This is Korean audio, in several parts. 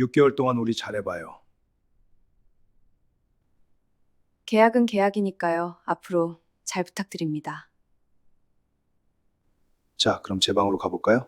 6개월 동안 우리 잘해봐요. 계약은 계약이니까요. 앞으로 잘 부탁드립니다. 자, 그럼 제 방으로 가볼까요?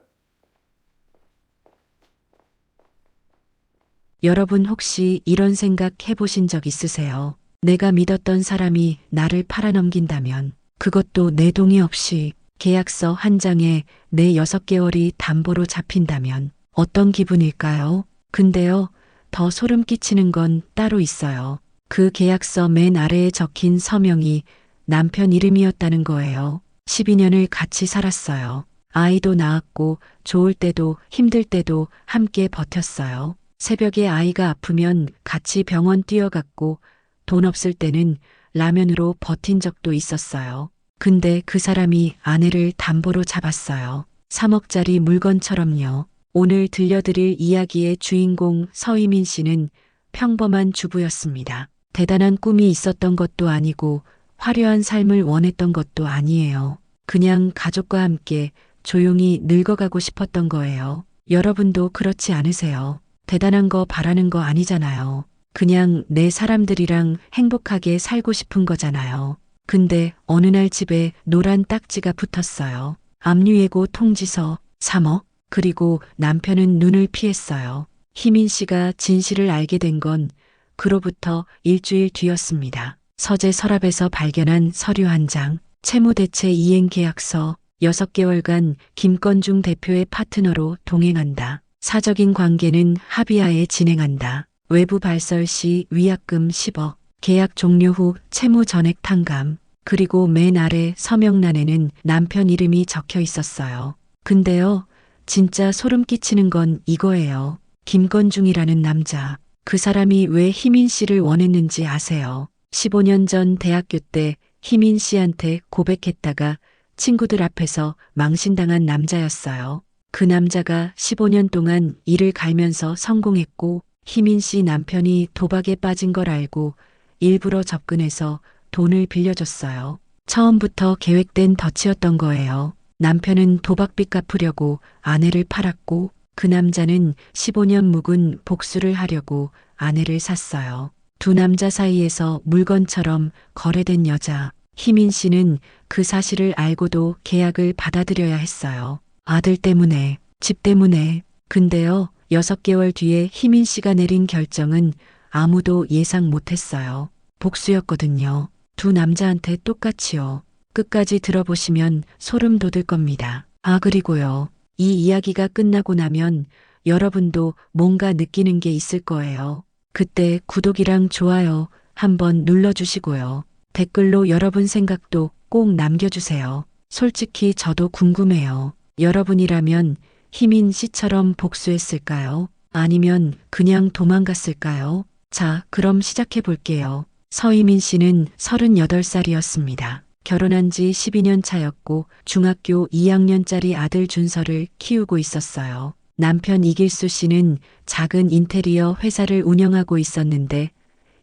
여러분 혹시 이런 생각 해보신 적 있으세요? 내가 믿었던 사람이 나를 팔아넘긴다면, 그것도 내 동의 없이 계약서 한 장에 내 6개월이 담보로 잡힌다면 어떤 기분일까요? 근데요, 더 소름 끼치는 건 따로 있어요. 그 계약서 맨 아래에 적힌 서명이 남편 이름이었다는 거예요. 12년을 같이 살았어요. 아이도 낳았고 좋을 때도 힘들 때도 함께 버텼어요. 새벽에 아이가 아프면 같이 병원 뛰어갔고 돈 없을 때는 라면으로 버틴 적도 있었어요. 근데 그 사람이 아내를 담보로 잡았어요. 3억짜리 물건처럼요. 오늘 들려드릴 이야기의 주인공 서희민 씨는 평범한 주부였습니다. 대단한 꿈이 있었던 것도 아니고 화려한 삶을 원했던 것도 아니에요. 그냥 가족과 함께 조용히 늙어가고 싶었던 거예요. 여러분도 그렇지 않으세요? 대단한 거 바라는 거 아니잖아요. 그냥 내 사람들이랑 행복하게 살고 싶은 거잖아요. 근데 어느 날 집에 노란 딱지가 붙었어요. 압류예고 통지서 3억. 그리고 남편은 눈을 피했어요. 희민 씨가 진실을 알게 된 건 그로부터 일주일 뒤였습니다. 서재 서랍에서 발견한 서류 한 장, 채무대체 이행 계약서, 6개월간 김건중 대표의 파트너로 동행한다. 사적인 관계는 합의하에 진행한다. 외부 발설 시 위약금 10억, 계약 종료 후 채무 전액 탕감, 그리고 맨 아래 서명란에는 남편 이름이 적혀 있었어요. 근데요, 진짜 소름 끼치는 건 이거예요. 김건중이라는 남자. 그 사람이 왜 희민 씨를 원했는지 아세요? 15년 전 대학교 때 희민 씨한테 고백했다가 친구들 앞에서 망신당한 남자였어요. 그 남자가 15년 동안 일을 갈면서 성공했고 희민 씨 남편이 도박에 빠진 걸 알고 일부러 접근해서 돈을 빌려줬어요. 처음부터 계획된 덫이었던 거예요. 남편은 도박빚 갚으려고 아내를 팔았고 그 남자는 15년 묵은 복수를 하려고 아내를 샀어요. 두 남자 사이에서 물건처럼 거래된 여자. 희민 씨는 그 사실을 알고도 계약을 받아들여야 했어요. 아들 때문에, 집 때문에. 근데요, 6개월 뒤에 희민 씨가 내린 결정은 아무도 예상 못했어요. 복수였거든요. 두 남자한테 똑같이요. 끝까지 들어보시면 소름 돋을 겁니다. 아, 그리고요. 이 이야기가 끝나고 나면 여러분도 뭔가 느끼는 게 있을 거예요. 그때 구독이랑 좋아요 한번 눌러주시고요. 댓글로 여러분 생각도 꼭 남겨주세요. 솔직히 저도 궁금해요. 여러분이라면 희민 씨처럼 복수했을까요? 아니면 그냥 도망갔을까요? 자, 그럼 시작해 볼게요. 서희민 씨는 38살이었습니다. 결혼한 지 12년 차였고 중학교 2학년짜리 아들 준서를 키우고 있었어요. 남편 이길수 씨는 작은 인테리어 회사를 운영하고 있었는데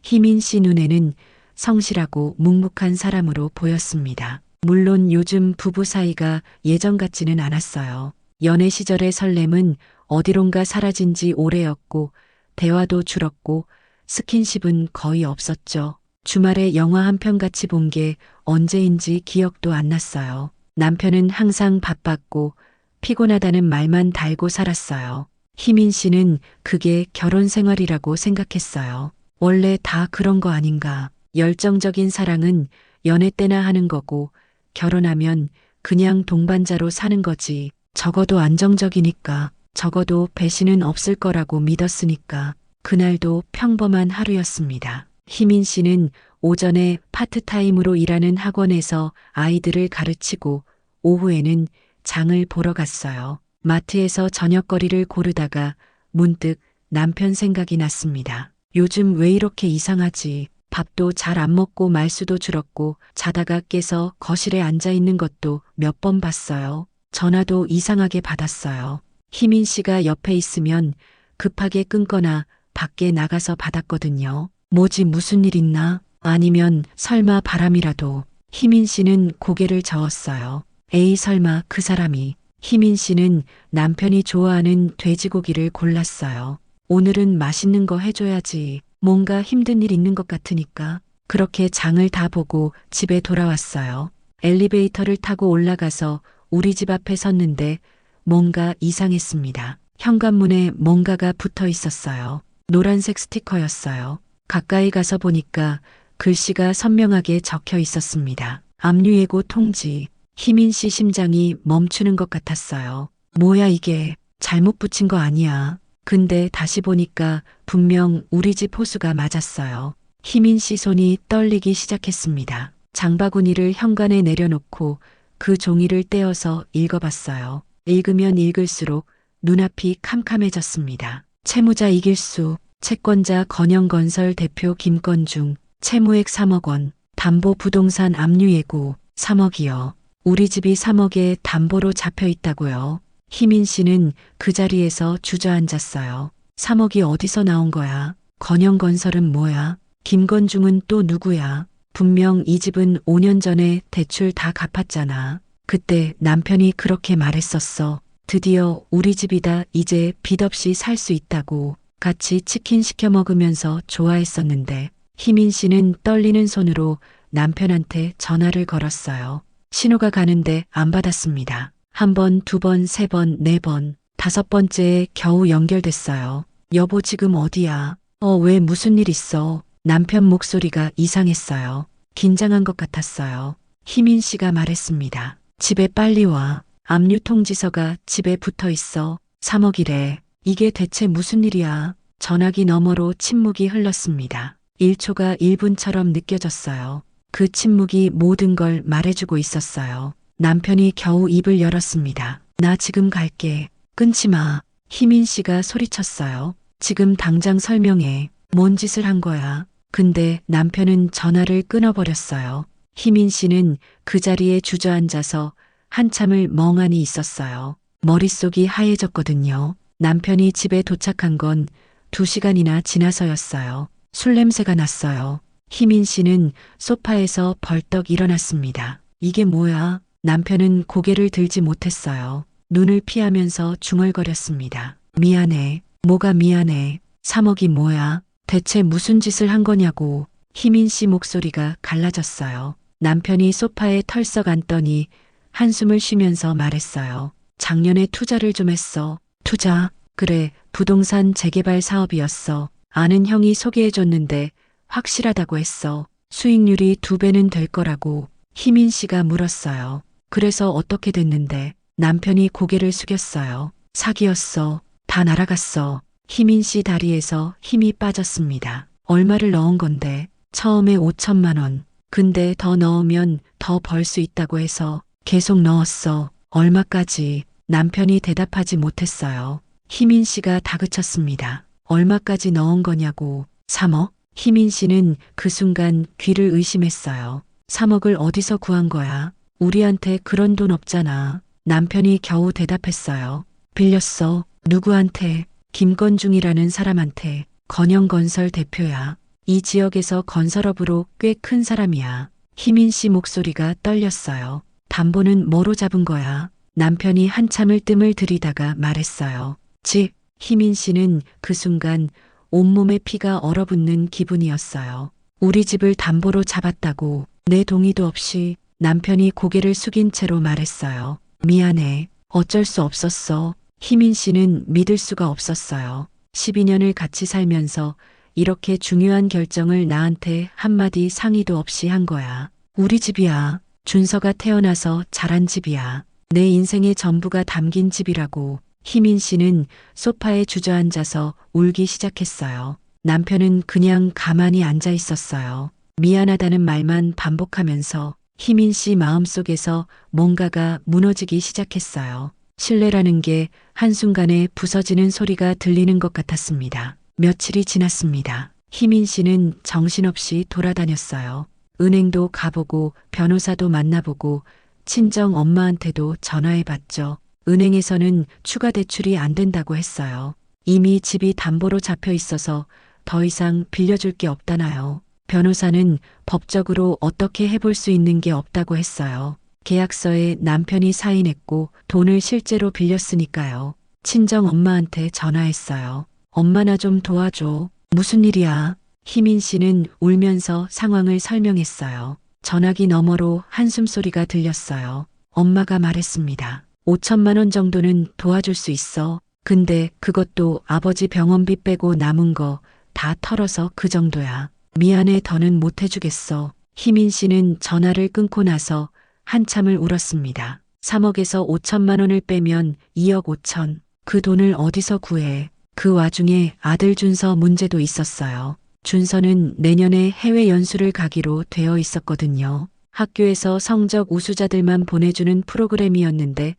희민 씨 눈에는 성실하고 묵묵한 사람으로 보였습니다. 물론 요즘 부부 사이가 예전 같지는 않았어요. 연애 시절의 설렘은 어디론가 사라진 지 오래였고 대화도 줄었고 스킨십은 거의 없었죠. 주말에 영화 한 편 같이 본 게 언제인지 기억도 안 났어요. 남편은 항상 바빴고 피곤하다는 말만 달고 살았어요. 희민 씨는 그게 결혼 생활이라고 생각했어요. 원래 다 그런 거 아닌가. 열정적인 사랑은 연애 때나 하는 거고 결혼하면 그냥 동반자로 사는 거지. 적어도 안정적이니까. 적어도 배신은 없을 거라고 믿었으니까. 그날도 평범한 하루였습니다. 희민 씨는 오전에 파트타임으로 일하는 학원에서 아이들을 가르치고 오후에는 장을 보러 갔어요. 마트에서 저녁거리를 고르다가 문득 남편 생각이 났습니다. 요즘 왜 이렇게 이상하지? 밥도 잘 안 먹고 말수도 줄었고 자다가 깨서 거실에 앉아 있는 것도 몇 번 봤어요. 전화도 이상하게 받았어요. 희민 씨가 옆에 있으면 급하게 끊거나 밖에 나가서 받았거든요. 뭐지 무슨 일 있나? 아니면 설마 바람이라도. 희민 씨는 고개를 저었어요. 에이 설마 그 사람이. 희민 씨는 남편이 좋아하는 돼지고기를 골랐어요. 오늘은 맛있는 거 해줘야지. 뭔가 힘든 일 있는 것 같으니까. 그렇게 장을 다 보고 집에 돌아왔어요. 엘리베이터를 타고 올라가서 우리 집 앞에 섰는데 뭔가 이상했습니다. 현관문에 뭔가가 붙어 있었어요. 노란색 스티커였어요. 가까이 가서 보니까 글씨가 선명하게 적혀 있었습니다. 압류예고 통지. 희민 씨 심장이 멈추는 것 같았어요. 뭐야 이게, 잘못 붙인 거 아니야. 근데 다시 보니까 분명 우리 집 호수가 맞았어요. 희민 씨 손이 떨리기 시작했습니다. 장바구니를 현관에 내려놓고 그 종이를 떼어서 읽어봤어요. 읽으면 읽을수록 눈앞이 캄캄해졌습니다. 채무자 이길수, 채권자 건영건설 대표 김건중, 채무액 3억 원, 담보 부동산 압류예고 3억이요. 우리 집이 3억에 담보로 잡혀 있다고요. 희민 씨는 그 자리에서 주저앉았어요. 3억이 어디서 나온 거야? 건영건설은 뭐야? 김건중은 또 누구야? 분명 이 집은 5년 전에 대출 다 갚았잖아. 그때 남편이 그렇게 말했었어. 드디어 우리 집이다. 이제 빚 없이 살 수 있다고. 같이 치킨 시켜 먹으면서 좋아했었는데. 희민 씨는 떨리는 손으로 남편한테 전화를 걸었어요. 신호가 가는데 안 받았습니다. 한 번, 두 번, 세 번, 네 번, 다섯 번째에 겨우 연결됐어요. 여보 지금 어디야? 왜 무슨 일 있어? 남편 목소리가 이상했어요. 긴장한 것 같았어요. 희민 씨가 말했습니다. 집에 빨리 와. 압류 통지서가 집에 붙어 있어. 3억이래. 이게 대체 무슨 일이야? 전화기 너머로 침묵이 흘렀습니다. 1초가 1분처럼 느껴졌어요. 그 침묵이 모든 걸 말해주고 있었어요. 남편이 겨우 입을 열었습니다. 나 지금 갈게. 끊지 마. 희민 씨가 소리쳤어요. 지금 당장 설명해. 뭔 짓을 한 거야? 근데 남편은 전화를 끊어버렸어요. 희민 씨는 그 자리에 주저앉아서 한참을 멍하니 있었어요. 머릿속이 하얘졌거든요. 남편이 집에 도착한 건 2시간이나 지나서였어요. 술 냄새가 났어요. 희민 씨는 소파에서 벌떡 일어났습니다. 이게 뭐야? 남편은 고개를 들지 못했어요. 눈을 피하면서 중얼거렸습니다. 미안해. 뭐가 미안해. 3억이 뭐야? 대체 무슨 짓을 한 거냐고. 희민 씨 목소리가 갈라졌어요. 남편이 소파에 털썩 앉더니 한숨을 쉬면서 말했어요. 작년에 투자를 좀 했어. 투자? 그래, 부동산 재개발 사업이었어. 아는 형이 소개해줬는데 확실하다고 했어. 수익률이 2배는 될 거라고. 희민 씨가 물었어요. 그래서 어떻게 됐는데? 남편이 고개를 숙였어요. 사기였어. 다 날아갔어. 희민 씨 다리에서 힘이 빠졌습니다. 얼마를 넣은 건데? 처음에 5천만 원. 근데 더 넣으면 더 벌 수 있다고 해서 계속 넣었어. 얼마까지? 남편이 대답하지 못했어요. 희민 씨가 다그쳤습니다. 얼마까지 넣은 거냐고. 3억? 희민 씨는 그 순간 귀를 의심했어요. 3억을 어디서 구한 거야? 우리한테 그런 돈 없잖아. 남편이 겨우 대답했어요. 빌렸어. 누구한테? 김건중이라는 사람한테. 건영건설 대표야. 이 지역에서 건설업으로 꽤 큰 사람이야. 희민 씨 목소리가 떨렸어요. 담보는 뭐로 잡은 거야? 남편이 한참을 뜸을 들이다가 말했어요. 집. 희민 씨는 그 순간 온몸에 피가 얼어붙는 기분이었어요. 우리 집을 담보로 잡았다고. 내 동의도 없이. 남편이 고개를 숙인 채로 말했어요. 미안해. 어쩔 수 없었어. 희민 씨는 믿을 수가 없었어요. 12년을 같이 살면서 이렇게 중요한 결정을 나한테 한마디 상의도 없이 한 거야. 우리 집이야. 준서가 태어나서 자란 집이야. 내 인생의 전부가 담긴 집이라고. 희민 씨는 소파에 주저앉아서 울기 시작했어요. 남편은 그냥 가만히 앉아 있었어요. 미안하다는 말만 반복하면서 희민 씨 마음속에서 뭔가가 무너지기 시작했어요. 신뢰라는 게 한순간에 부서지는 소리가 들리는 것 같았습니다. 며칠이 지났습니다. 희민 씨는 정신없이 돌아다녔어요. 은행도 가보고 변호사도 만나보고 친정 엄마한테도 전화해봤죠. 은행에서는 추가 대출이 안 된다고 했어요. 이미 집이 담보로 잡혀 있어서 더 이상 빌려줄 게 없다나요. 변호사는 법적으로 어떻게 해볼 수 있는 게 없다고 했어요. 계약서에 남편이 사인했고 돈을 실제로 빌렸으니까요. 친정 엄마한테 전화했어요. 엄마 나 좀 도와줘. 무슨 일이야? 희민 씨는 울면서 상황을 설명했어요. 전화기 너머로 한숨소리가 들렸어요. 엄마가 말했습니다. 5천만 원 정도는 도와줄 수 있어. 근데 그것도 아버지 병원비 빼고 남은 거 다 털어서 그 정도야. 미안해 더는 못 해주겠어. 희민 씨는 전화를 끊고 나서 한참을 울었습니다. 3억에서 5천만 원을 빼면 2억 5천. 그 돈을 어디서 구해? 그 와중에 아들 준서 문제도 있었어요. 준서는 내년에 해외 연수를 가기로 되어 있었거든요. 학교에서 성적 우수자들만 보내주는 프로그램이었는데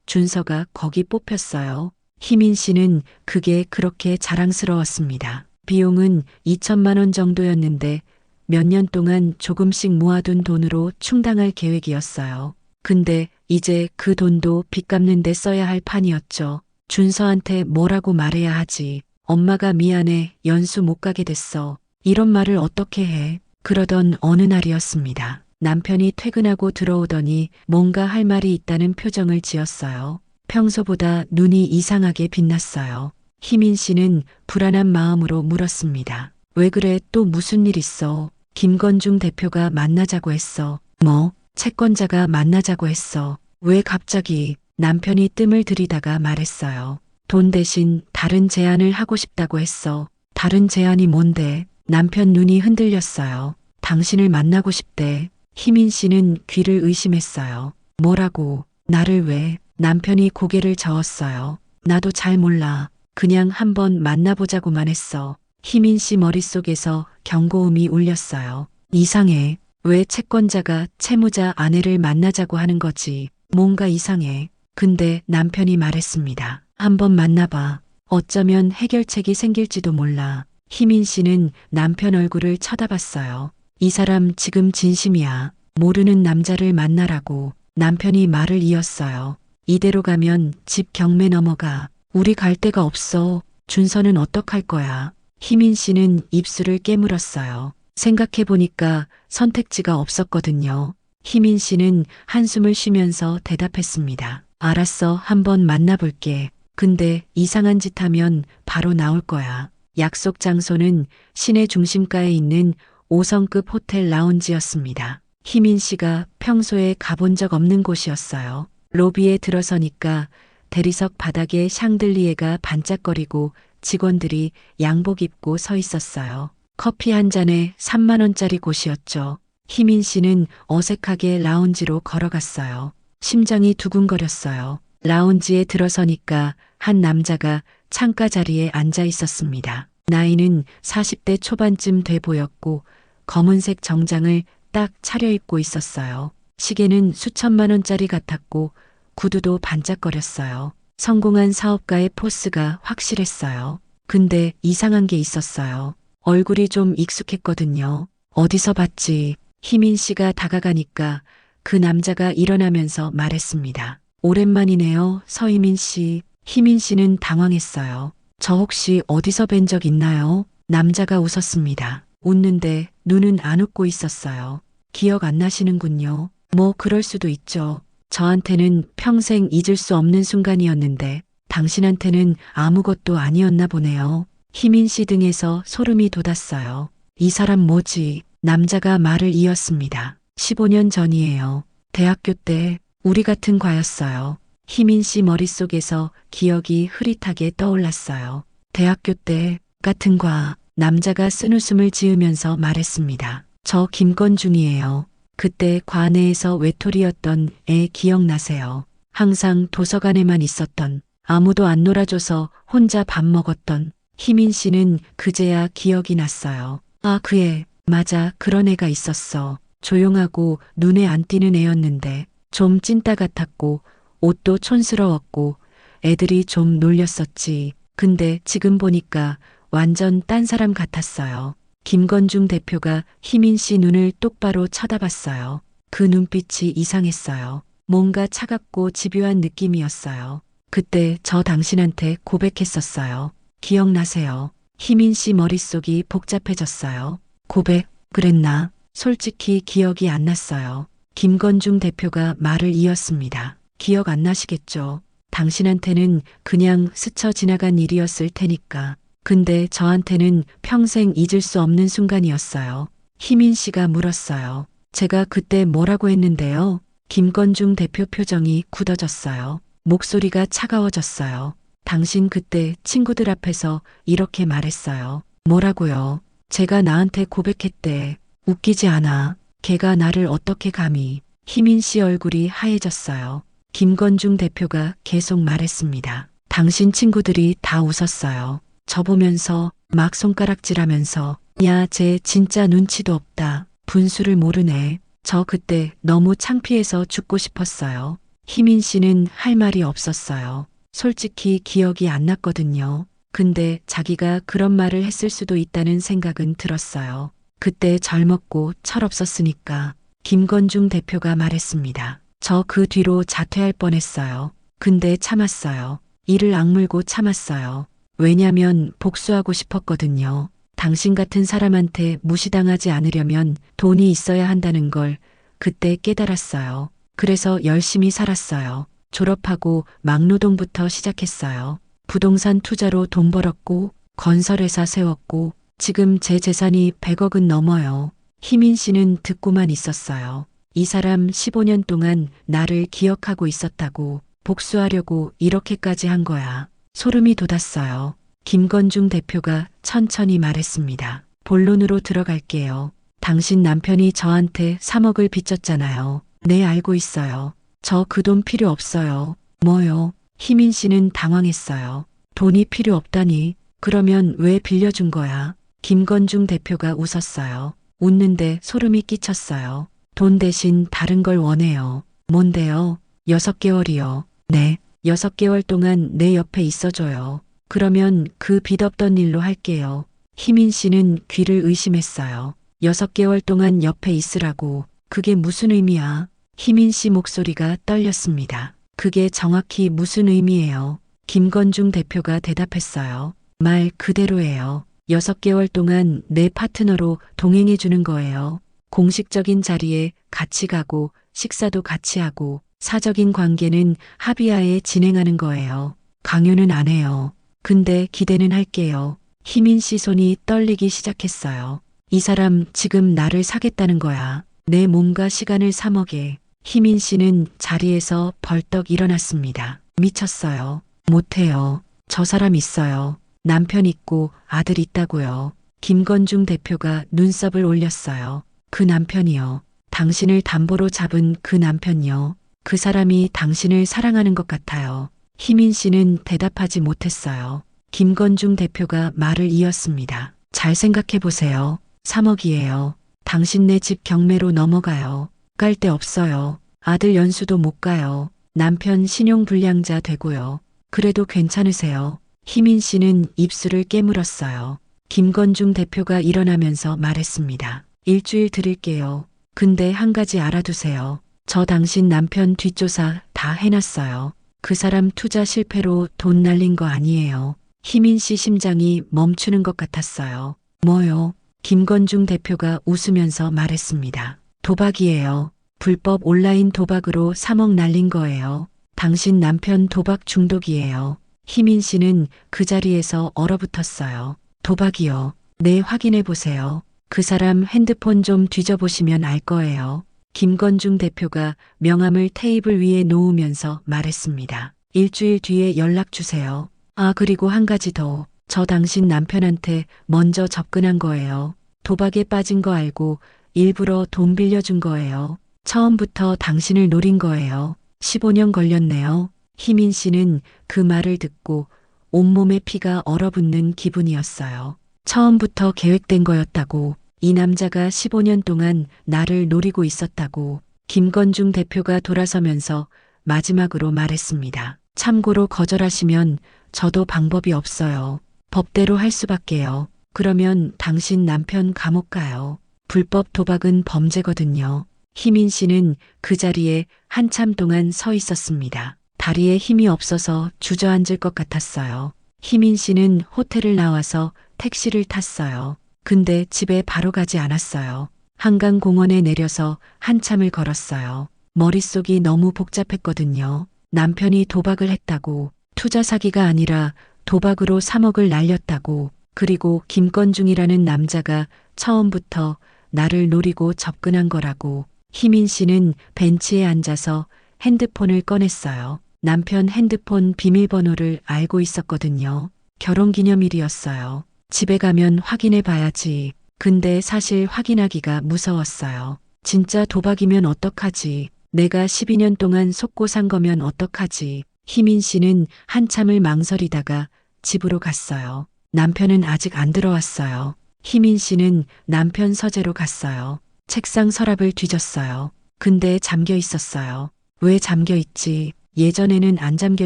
준서가 거기 뽑혔어요. 희민 씨는 그게 그렇게 자랑스러웠습니다. 비용은 2천만 원 정도였는데 몇 년 동안 조금씩 모아둔 돈으로 충당할 계획이었어요. 근데 이제 그 돈도 빚 갚는 데 써야 할 판이었죠. 준서한테 뭐라고 말해야 하지. 엄마가 미안해. 연수 못 가게 됐어. 이런 말을 어떻게 해. 그러던 어느 날이었습니다. 남편이 퇴근하고 들어오더니 뭔가 할 말이 있다는 표정을 지었어요. 평소보다 눈이 이상하게 빛났어요. 희민 씨는 불안한 마음으로 물었습니다. 왜 그래? 또 무슨 일 있어? 김건중 대표가 만나자고 했어. 뭐? 채권자가 만나자고 했어. 왜 갑자기? 남편이 뜸을 들이다가 말했어요. 돈 대신 다른 제안을 하고 싶다고 했어. 다른 제안이 뭔데? 남편 눈이 흔들렸어요. 당신을 만나고 싶대. 희민 씨는 귀를 의심했어요. 뭐라고? 나를 왜? 남편이 고개를 저었어요. 나도 잘 몰라. 그냥 한번 만나보자고만 했어. 희민 씨 머릿속에서 경고음이 울렸어요. 이상해. 왜 채권자가 채무자 아내를 만나자고 하는 거지? 뭔가 이상해. 근데 남편이 말했습니다. 한번 만나봐. 어쩌면 해결책이 생길지도 몰라. 희민 씨는 남편 얼굴을 쳐다봤어요. 이 사람 지금 진심이야. 모르는 남자를 만나라고. 남편이 말을 이었어요. 이대로 가면 집 경매 넘어가. 우리 갈 데가 없어. 준서는 어떡할 거야. 희민 씨는 입술을 깨물었어요. 생각해보니까 선택지가 없었거든요. 희민 씨는 한숨을 쉬면서 대답했습니다. 알았어. 한번 만나볼게. 근데 이상한 짓 하면 바로 나올 거야. 약속 장소는 시내 중심가에 있는 5성급 호텔 라운지였습니다. 희민 씨가 평소에 가본 적 없는 곳이었어요. 로비에 들어서니까 대리석 바닥에 샹들리에가 반짝거리고 직원들이 양복 입고 서 있었어요. 커피 한 잔에 3만 원짜리 곳이었죠. 희민 씨는 어색하게 라운지로 걸어갔어요. 심장이 두근거렸어요. 라운지에 들어서니까 한 남자가 창가 자리에 앉아 있었습니다. 나이는 40대 초반쯤 돼 보였고 검은색 정장을 딱 차려입고 있었어요. 시계는 수천만 원짜리 같았고 구두도 반짝거렸어요. 성공한 사업가의 포스가 확실했어요. 근데 이상한 게 있었어요. 얼굴이 좀 익숙했거든요. 어디서 봤지? 희민 씨가 다가가니까 그 남자가 일어나면서 말했습니다. 오랜만이네요, 서희민 씨. 희민 씨는 당황했어요. 저 혹시 어디서 뵌 적 있나요? 남자가 웃었습니다. 웃는데 눈은 안 웃고 있었어요. 기억 안 나시는군요. 뭐 그럴 수도 있죠. 저한테는 평생 잊을 수 없는 순간이었는데 당신한테는 아무것도 아니었나 보네요. 희민 씨 등에서 소름이 돋았어요. 이 사람 뭐지? 남자가 말을 이었습니다. 15년 전이에요. 대학교 때 우리 같은 과였어요. 희민 씨 머릿속에서 기억이 흐릿하게 떠올랐어요. 대학교 때 같은 과. 남자가 쓴웃음을 지으면서 말했습니다. 저 김건중이에요. 그때 과 내에서 외톨이였던 애 기억나세요? 항상 도서관에만 있었던, 아무도 안 놀아줘서 혼자 밥 먹었던. 희민 씨는 그제야 기억이 났어요. 아, 그 애. 맞아, 그런 애가 있었어. 조용하고 눈에 안 띄는 애였는데 좀 찐따 같았고 옷도 촌스러웠고 애들이 좀 놀렸었지. 근데 지금 보니까 완전 딴 사람 같았어요. 김건중 대표가 희민 씨 눈을 똑바로 쳐다봤어요. 그 눈빛이 이상했어요. 뭔가 차갑고 집요한 느낌이었어요. 그때 저 당신한테 고백했었어요. 기억나세요? 희민 씨 머릿속이 복잡해졌어요. 고백? 그랬나? 솔직히 기억이 안 났어요. 김건중 대표가 말을 이었습니다. 기억 안 나시겠죠? 당신한테는 그냥 스쳐 지나간 일이었을 테니까. 근데 저한테는 평생 잊을 수 없는 순간이었어요. 희민 씨가 물었어요. 제가 그때 뭐라고 했는데요? 김건중 대표 표정이 굳어졌어요. 목소리가 차가워졌어요. 당신 그때 친구들 앞에서 이렇게 말했어요. 뭐라고요? 제가 나한테 고백했대. 웃기지 않아. 걔가 나를 어떻게 감히. 희민 씨 얼굴이 하얘졌어요. 김건중 대표가 계속 말했습니다. 당신 친구들이 다 웃었어요. 저 보면서 막 손가락질하면서 야, 쟤 진짜 눈치도 없다. 분수를 모르네. 저 그때 너무 창피해서 죽고 싶었어요. 희민 씨는 할 말이 없었어요. 솔직히 기억이 안 났거든요. 근데 자기가 그런 말을 했을 수도 있다는 생각은 들었어요. 그때 젊었고 철없었으니까. 김건중 대표가 말했습니다. 저 그 뒤로 자퇴할 뻔했어요. 근데 참았어요. 이를 악물고 참았어요. 왜냐면 복수하고 싶었거든요. 당신 같은 사람한테 무시당하지 않으려면 돈이 있어야 한다는 걸 그때 깨달았어요. 그래서 열심히 살았어요. 졸업하고 막노동부터 시작했어요. 부동산 투자로 돈 벌었고 건설회사 세웠고 지금 제 재산이 100억은 넘어요. 희민 씨는 듣고만 있었어요. 이 사람 15년 동안 나를 기억하고 있었다고 복수하려고 이렇게까지 한 거야. 소름이 돋았어요. 김건중 대표가 천천히 말했습니다. 본론으로 들어갈게요. 당신 남편이 저한테 3억을 빚졌잖아요. 네, 알고 있어요. 저 그 돈 필요 없어요. 뭐요? 희민 씨는 당황했어요. 돈이 필요 없다니. 그러면 왜 빌려준 거야? 김건중 대표가 웃었어요. 웃는데 소름이 끼쳤어요. 돈 대신 다른 걸 원해요. 뭔데요? 6개월이요. 네. 6개월 동안 내 옆에 있어줘요. 그러면 그 빚 없던 일로 할게요. 희민 씨는 귀를 의심했어요. 6개월 동안 옆에 있으라고. 그게 무슨 의미야? 희민 씨 목소리가 떨렸습니다. 그게 정확히 무슨 의미예요? 김건중 대표가 대답했어요. 말 그대로예요. 6개월 동안 내 파트너로 동행해 주는 거예요. 공식적인 자리에 같이 가고 식사도 같이 하고 사적인 관계는 합의하에 진행하는 거예요. 강요는 안 해요. 근데 기대는 할게요. 희민 씨 손이 떨리기 시작했어요. 이 사람 지금 나를 사겠다는 거야. 내 몸과 시간을 3억에. 희민 씨는 자리에서 벌떡 일어났습니다. 미쳤어요. 못해요. 저 사람 있어요. 남편 있고 아들 있다고요. 김건중 대표가 눈썹을 올렸어요. 그 남편이요. 당신을 담보로 잡은 그 남편요. 그 사람이 당신을 사랑하는 것 같아요. 희민 씨는 대답하지 못했어요. 김건중 대표가 말을 이었습니다. 잘 생각해 보세요. 3억이에요. 당신네 집 경매로 넘어가요. 갈 데 없어요. 아들 연수도 못 가요. 남편 신용불량자 되고요. 그래도 괜찮으세요? 희민 씨는 입술을 깨물었어요. 김건중 대표가 일어나면서 말했습니다. 일주일 드릴게요. 근데 한 가지 알아두세요. 저 당신 남편 뒷조사 다 해놨어요. 그 사람 투자 실패로 돈 날린 거 아니에요. 희민 씨 심장이 멈추는 것 같았어요. 뭐요? 김건중 대표가 웃으면서 말했습니다. 도박이에요. 불법 온라인 도박으로 3억 날린 거예요. 당신 남편 도박 중독이에요. 희민 씨는 그 자리에서 얼어붙었어요. 도박이요. 네, 확인해 보세요. 그 사람 핸드폰 좀 뒤져보시면 알 거예요. 김건중 대표가 명함을 테이블 위에 놓으면서 말했습니다. 일주일 뒤에 연락 주세요. 아, 그리고 한 가지 더. 저 당신 남편한테 먼저 접근한 거예요. 도박에 빠진 거 알고 일부러 돈 빌려준 거예요. 처음부터 당신을 노린 거예요. 15년 걸렸네요. 희민 씨는 그 말을 듣고 온몸에 피가 얼어붙는 기분이었어요. 처음부터 계획된 거였다고. 이 남자가 15년 동안 나를 노리고 있었다고. 김건중 대표가 돌아서면서 마지막으로 말했습니다. 참고로 거절하시면 저도 방법이 없어요. 법대로 할 수밖에요. 그러면 당신 남편 감옥 가요. 불법 도박은 범죄거든요. 희민 씨는 그 자리에 한참 동안 서 있었습니다. 다리에 힘이 없어서 주저앉을 것 같았어요. 희민 씨는 호텔을 나와서 택시를 탔어요. 근데 집에 바로 가지 않았어요. 한강공원에 내려서 한참을 걸었어요. 머릿속이 너무 복잡했거든요. 남편이 도박을 했다고, 투자 사기가 아니라 도박으로 3억을 날렸다고, 그리고 김건중이라는 남자가 처음부터 나를 노리고 접근한 거라고. 희민 씨는 벤치에 앉아서 핸드폰을 꺼냈어요. 남편 핸드폰 비밀번호를 알고 있었거든요. 결혼기념일이었어요. 집에 가면 확인해 봐야지. 근데 사실 확인하기가 무서웠어요. 진짜 도박이면 어떡하지? 내가 12년 동안 속고 산 거면 어떡하지? 희민 씨는 한참을 망설이다가 집으로 갔어요. 남편은 아직 안 들어왔어요. 희민 씨는 남편 서재로 갔어요. 책상 서랍을 뒤졌어요. 근데 잠겨 있었어요. 왜 잠겨 있지? 예전에는 안 잠겨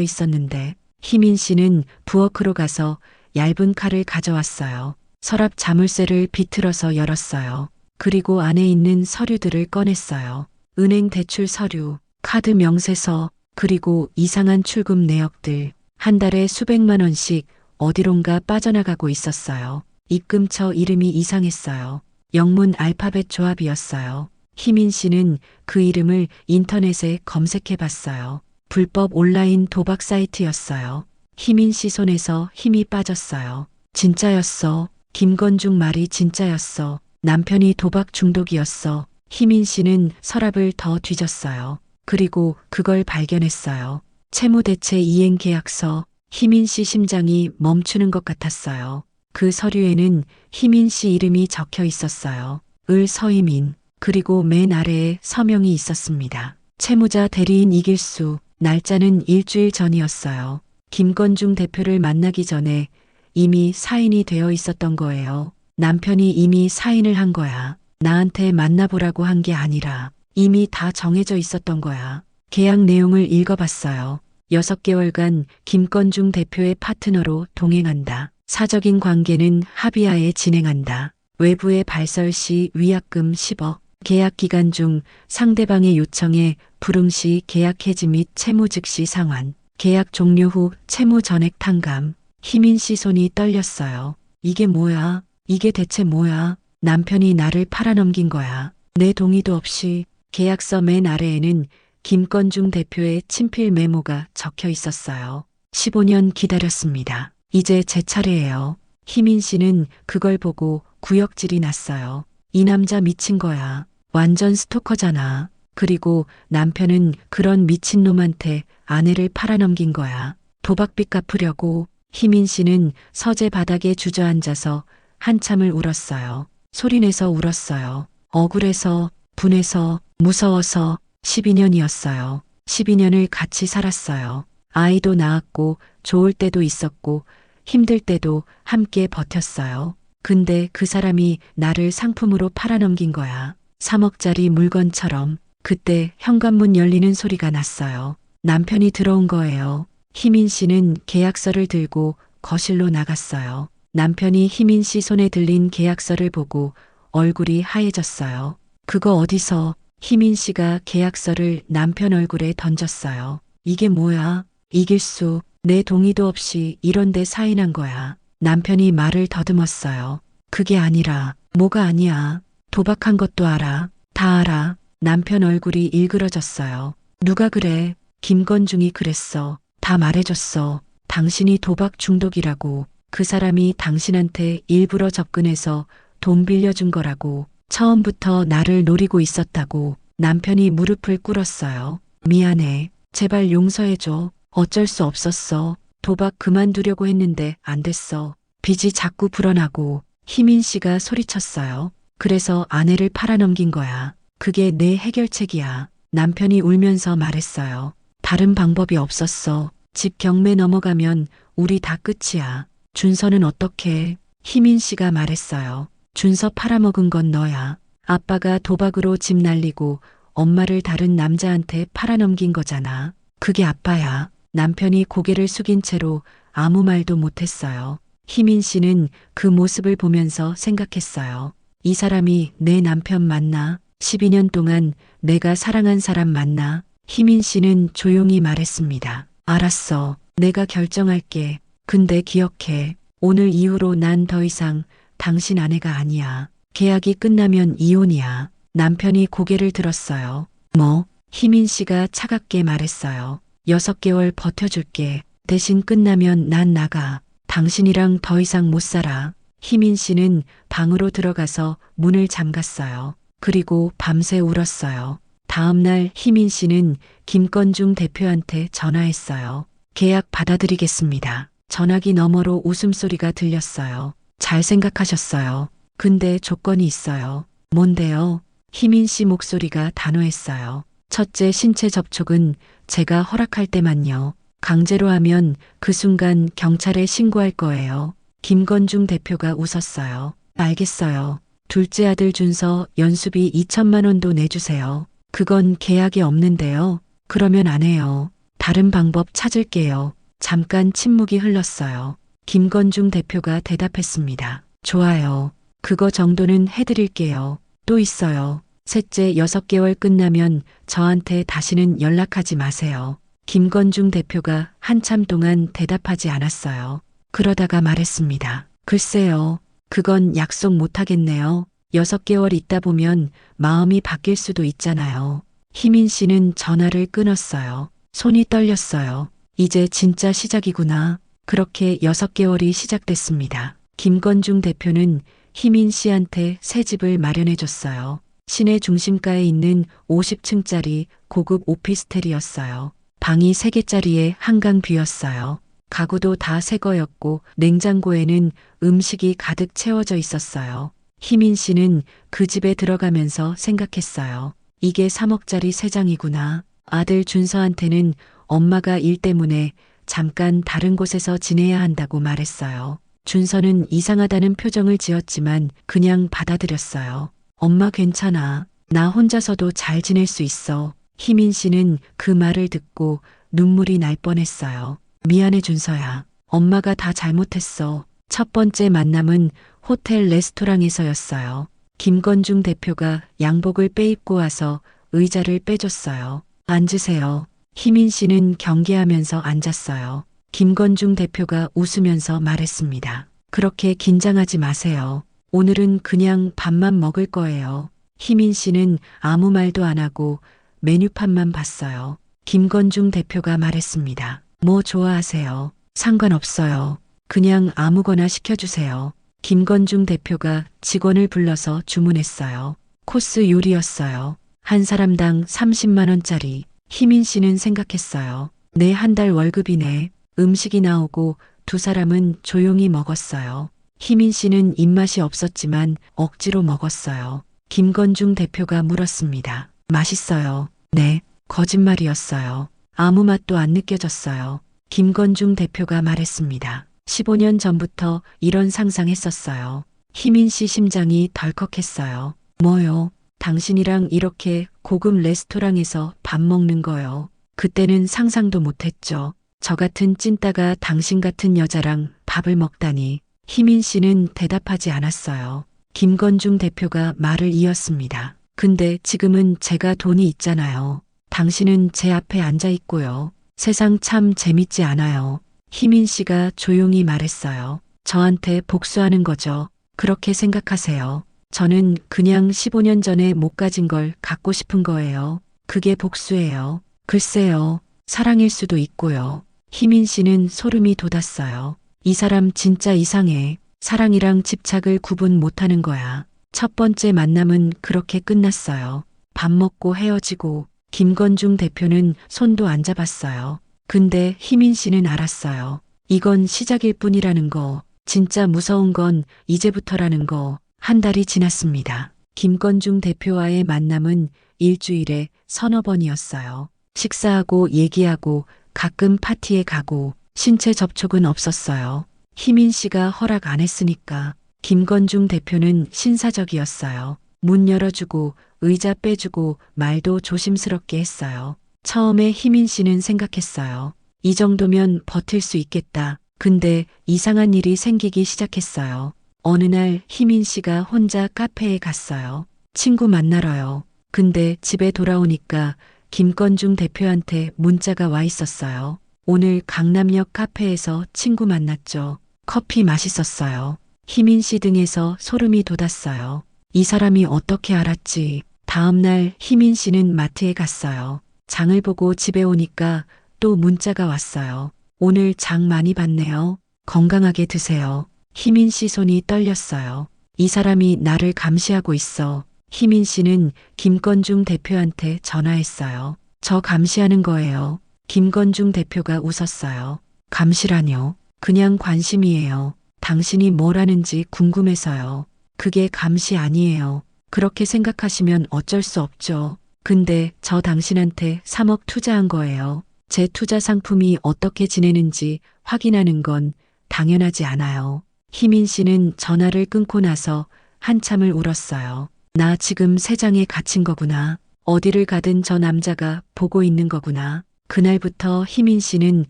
있었는데. 희민 씨는 부엌으로 가서 얇은 칼을 가져왔어요. 서랍 자물쇠를 비틀어서 열었어요. 그리고 안에 있는 서류들을 꺼냈어요. 은행 대출 서류, 카드 명세서, 그리고 이상한 출금 내역들. 한 달에 수백만 원씩 어디론가 빠져나가고 있었어요. 입금처 이름이 이상했어요. 영문 알파벳 조합이었어요. 희민 씨는 그 이름을 인터넷에 검색해 봤어요. 불법 온라인 도박 사이트였어요. 희민 씨 손에서 힘이 빠졌어요. 진짜였어. 김건중 말이 진짜였어. 남편이 도박 중독이었어. 희민 씨는 서랍을 더 뒤졌어요. 그리고 그걸 발견했어요. 채무대체 이행 계약서. 희민 씨 심장이 멈추는 것 같았어요. 그 서류에는 희민 씨 이름이 적혀 있었어요. 을 서희민. 그리고 맨 아래에 서명이 있었습니다. 채무자 대리인 이길수. 날짜는 일주일 전이었어요. 김건중 대표를 만나기 전에 이미 사인이 되어 있었던 거예요. 남편이 이미 사인을 한 거야. 나한테 만나보라고 한 게 아니라 이미 다 정해져 있었던 거야. 계약 내용을 읽어봤어요. 6개월간 김건중 대표의 파트너로 동행한다. 사적인 관계는 합의하에 진행한다. 외부의 발설 시 위약금 10억. 계약 기간 중 상대방의 요청에 불응 시 계약 해지 및 채무 즉시 상환. 계약 종료 후 채무 전액 탕감. 희민 씨 손이 떨렸어요. 이게 뭐야? 이게 대체 뭐야? 남편이 나를 팔아넘긴 거야. 내 동의도 없이. 계약서 맨 아래에는 김건중 대표의 친필 메모가 적혀 있었어요. 15년 기다렸습니다. 이제 제 차례예요. 희민 씨는 그걸 보고 구역질이 났어요. 이 남자 미친 거야. 완전 스토커잖아. 그리고 남편은 그런 미친놈한테 아내를 팔아넘긴 거야. 도박빚 갚으려고. 희민 씨는 서재 바닥에 주저앉아서 한참을 울었어요. 소리내서 울었어요. 억울해서, 분해서, 무서워서. 12년이었어요. 12년을 같이 살았어요. 아이도 낳았고 좋을 때도 있었고 힘들 때도 함께 버텼어요. 근데 그 사람이 나를 상품으로 팔아넘긴 거야. 3억짜리 물건처럼. 그때 현관문 열리는 소리가 났어요. 남편이 들어온 거예요. 희민 씨는 계약서를 들고 거실로 나갔어요. 남편이 희민 씨 손에 들린 계약서를 보고 얼굴이 하얘졌어요. 그거 어디서? 희민 씨가 계약서를 남편 얼굴에 던졌어요. 이게 뭐야? 이길수, 내 동의도 없이 이런 데 사인한 거야. 남편이 말을 더듬었어요. 그게 아니라. 뭐가 아니야? 도박한 것도 알아. 다 알아. 남편 얼굴이 일그러졌어요. 누가 그래? 김건중이 그랬어. 다 말해줬어. 당신이 도박 중독이라고. 그 사람이 당신한테 일부러 접근해서 돈 빌려준 거라고. 처음부터 나를 노리고 있었다고. 남편이 무릎을 꿇었어요. 미안해. 제발 용서해줘. 어쩔 수 없었어. 도박 그만두려고 했는데 안 됐어. 빚이 자꾸 불어나고. 희민 씨가 소리쳤어요. 그래서 아내를 팔아넘긴 거야. 그게 내 해결책이야. 남편이 울면서 말했어요. 다른 방법이 없었어. 집 경매 넘어가면 우리 다 끝이야. 준서는 어떡해? 희민 씨가 말했어요. 준서 팔아먹은 건 너야. 아빠가 도박으로 집 날리고 엄마를 다른 남자한테 팔아넘긴 거잖아. 그게 아빠야. 남편이 고개를 숙인 채로 아무 말도 못했어요. 희민 씨는 그 모습을 보면서 생각했어요. 이 사람이 내 남편 맞나? 12년 동안 내가 사랑한 사람 맞나? 희민 씨는 조용히 말했습니다. 알았어. 내가 결정할게. 근데 기억해. 오늘 이후로 난 더 이상 당신 아내가 아니야. 계약이 끝나면 이혼이야. 남편이 고개를 들었어요. 뭐? 희민 씨가 차갑게 말했어요. 6개월 버텨줄게. 대신 끝나면 난 나가. 당신이랑 더 이상 못 살아. 희민 씨는 방으로 들어가서 문을 잠갔어요. 그리고 밤새 울었어요. 다음 날 희민 씨는 김건중 대표한테 전화했어요. 계약 받아들이겠습니다. 전화기 너머로 웃음소리가 들렸어요. 잘 생각하셨어요. 근데 조건이 있어요. 뭔데요? 희민 씨 목소리가 단호했어요. 첫째 신체 접촉은 제가 허락할 때만요. 강제로 하면 그 순간 경찰에 신고할 거예요. 김건중 대표가 웃었어요. 알겠어요. 둘째 아들 준서 연수비 2천만 원도 내주세요. 그건 계약이 없는데요. 그러면 안 해요. 다른 방법 찾을게요. 잠깐 침묵이 흘렀어요. 김건중 대표가 대답했습니다. 좋아요. 그거 정도는 해드릴게요. 또 있어요. 셋째 6개월 끝나면 저한테 다시는 연락하지 마세요. 김건중 대표가 한참 동안 대답하지 않았어요. 그러다가 말했습니다. 글쎄요. 그건 약속 못하겠네요. 6개월 있다 보면 마음이 바뀔 수도 있잖아요. 희민 씨는 전화를 끊었어요. 손이 떨렸어요. 이제 진짜 시작이구나. 그렇게 6개월이 시작됐습니다. 김건중 대표는 희민 씨한테 새 집을 마련해 줬어요. 시내 중심가에 있는 50층짜리 고급 오피스텔이었어요. 방이 3개짜리에 한강 뷰였어요. 가구도 다 새 거였고 냉장고에는 음식이 가득 채워져 있었어요. 희민 씨는 그 집에 들어가면서 생각했어요. 이게 3억짜리 새 장이구나. 아들 준서한테는 엄마가 일 때문에 잠깐 다른 곳에서 지내야 한다고 말했어요. 준서는 이상하다는 표정을 지었지만 그냥 받아들였어요. 엄마 괜찮아. 나 혼자서도 잘 지낼 수 있어. 희민 씨는 그 말을 듣고 눈물이 날 뻔했어요. 미안해 준서야. 엄마가 다 잘못했어. 첫 번째 만남은 호텔 레스토랑에서였어요. 김건중 대표가 양복을 빼입고 와서 의자를 빼줬어요. 앉으세요. 희민 씨는 경계하면서 앉았어요. 김건중 대표가 웃으면서 말했습니다. 그렇게 긴장하지 마세요. 오늘은 그냥 밥만 먹을 거예요. 희민 씨는 아무 말도 안 하고 메뉴판만 봤어요. 김건중 대표가 말했습니다. 뭐 좋아하세요? 상관없어요. 그냥 아무거나 시켜주세요. 김건중 대표가 직원을 불러서 주문했어요. 코스 요리였어요. 한 사람당 30만 원짜리. 희민 씨는 생각했어요. 내 한 달 월급이네. 음식이 나오고 두 사람은 조용히 먹었어요. 희민 씨는 입맛이 없었지만 억지로 먹었어요. 김건중 대표가 물었습니다. 맛있어요. 네, 거짓말이었어요. 아무 맛도 안 느껴졌어요. 김건중 대표가 말했습니다. 15년 전부터 이런 상상했었어요. 희민 씨 심장이 덜컥했어요. 뭐요? 당신이랑 이렇게 고급 레스토랑에서 밥 먹는 거요. 그때는 상상도 못했죠. 저 같은 찐따가 당신 같은 여자랑 밥을 먹다니. 희민 씨는 대답하지 않았어요. 김건중 대표가 말을 이었습니다. 근데 지금은 제가 돈이 있잖아요. 당신은 제 앞에 앉아 있고요. 세상 참 재밌지 않아요. 희민 씨가 조용히 말했어요. 저한테 복수하는 거죠. 그렇게 생각하세요. 저는 그냥 15년 전에 못 가진 걸 갖고 싶은 거예요. 그게 복수예요. 글쎄요. 사랑일 수도 있고요. 희민 씨는 소름이 돋았어요. 이 사람 진짜 이상해. 사랑이랑 집착을 구분 못하는 거야. 첫 번째 만남은 그렇게 끝났어요. 밥 먹고 헤어지고 김건중 대표는 손도 안 잡았어요. 근데 희민 씨는 알았어요. 이건 시작일 뿐이라는 거. 진짜 무서운 건 이제부터라는 거. 한 달이 지났습니다. 김건중 대표와의 만남은 일주일에 서너 번이었어요. 식사하고 얘기하고 가끔 파티에 가고 신체 접촉은 없었어요. 희민 씨가 허락 안 했으니까. 김건중 대표는 신사적이었어요. 문 열어주고 의자 빼주고 말도 조심스럽게 했어요. 처음에 희민 씨는 생각했어요. 이 정도면 버틸 수 있겠다. 근데 이상한 일이 생기기 시작했어요. 어느 날 희민 씨가 혼자 카페에 갔어요. 친구 만나러요. 근데 집에 돌아오니까 김건중 대표한테 문자가 와 있었어요. 오늘 강남역 카페에서 친구 만났죠. 커피 맛있었어요. 희민 씨 등에서 소름이 돋았어요. 이 사람이 어떻게 알았지? 다음 날 희민 씨는 마트에 갔어요. 장을 보고 집에 오니까 또 문자가 왔어요. 오늘 장 많이 봤네요. 건강하게 드세요. 희민 씨 손이 떨렸어요. 이 사람이 나를 감시하고 있어. 희민 씨는 김건중 대표한테 전화했어요. 저 감시하는 거예요. 김건중 대표가 웃었어요. 감시라뇨? 그냥 관심이에요. 당신이 뭘 하는지 궁금해서요. 그게 감시 아니에요. 그렇게 생각하시면 어쩔 수 없죠. 근데 저 당신한테 3억 투자한 거예요. 제 투자 상품이 어떻게 지내는지 확인하는 건 당연하지 않아요. 희민 씨는 전화를 끊고 나서 한참을 울었어요. 나 지금 세장에 갇힌 거구나. 어디를 가든 저 남자가 보고 있는 거구나. 그날부터 희민 씨는